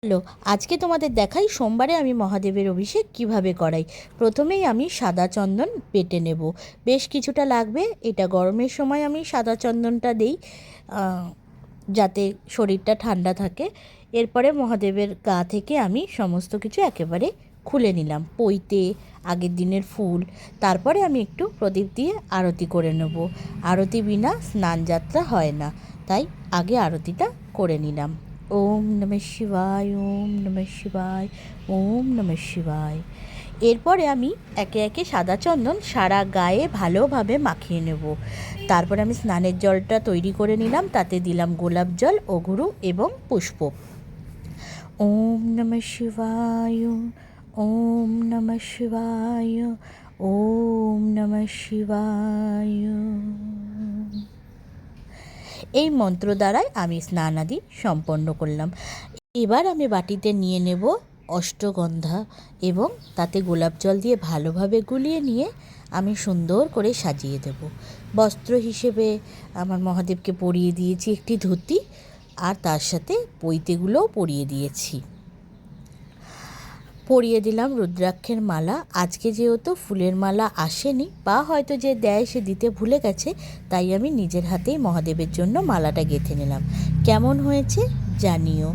Hello, আজকে তোমাদের দেখাই সোমবারে আমি মহাদেবের অভিষেক কিভাবে করাই। প্রথমেই আমি সাদা চন্দন বেটে নেব, বেশ কিছুটা লাগবে। এটা গরমের সময় আমি সাদা চন্দনটা দিই যাতে শরীরটা ঠান্ডা থাকে। এরপরে মহাদেবের গা থেকে আমি সমস্ত কিছু একেবারে খুলে নিলাম, পৈতে, আগের দিনের ফুল। তারপরে আমি একটু প্রদীপ দিয়ে আরতি করে নেব। আরতি বিনা স্নান যাত্রা হয় না, তাই আগে আরতিটা করে নিলাম। ওম নমঃ শিবায়, ওম নমঃ শিবায়, ওম নমঃ শিবায়। এরপরে আমি একে একে সাদা চন্দন সারা গায়ে ভালোভাবে মাখিয়ে নেব। তারপরে আমি স্নানের জলটা তৈরি করে নিলাম, তাতে দিলাম গোলাপ জল, অঘুরু এবং পুষ্প। ওম নমঃ শিবায়, ওম নমঃ শিবায়, ওম নমঃ শিবায়। এই মন্ত্র দ্বারাই আমি স্নানাদি সম্পন্ন করলাম। এবার আমি বাটিতে নিয়ে নেব অষ্টগন্ধা এবং তাতে গোলাপ জল দিয়ে ভালোভাবে গুলিয়ে নিয়ে আমি সুন্দর করে সাজিয়ে দেব। বস্ত্র হিসেবে আমার মহাদেবকে পরিয়ে দিয়েছি একটি ধুতি, আর তার সাথে পৈতেগুলোও পরিয়ে দিয়েছি। পরিয়ে দিলাম রুদ্রাক্ষের মালা। আজকে যেহেতু ফুলের মালা আসেনি, বা হয়তো যে দেয় সে দিতে ভুলে গেছে, তাই আমি নিজের হাতেই মহাদেবের জন্য মালাটা গেঁথে নিলাম। কেমন হয়েছে জানিও।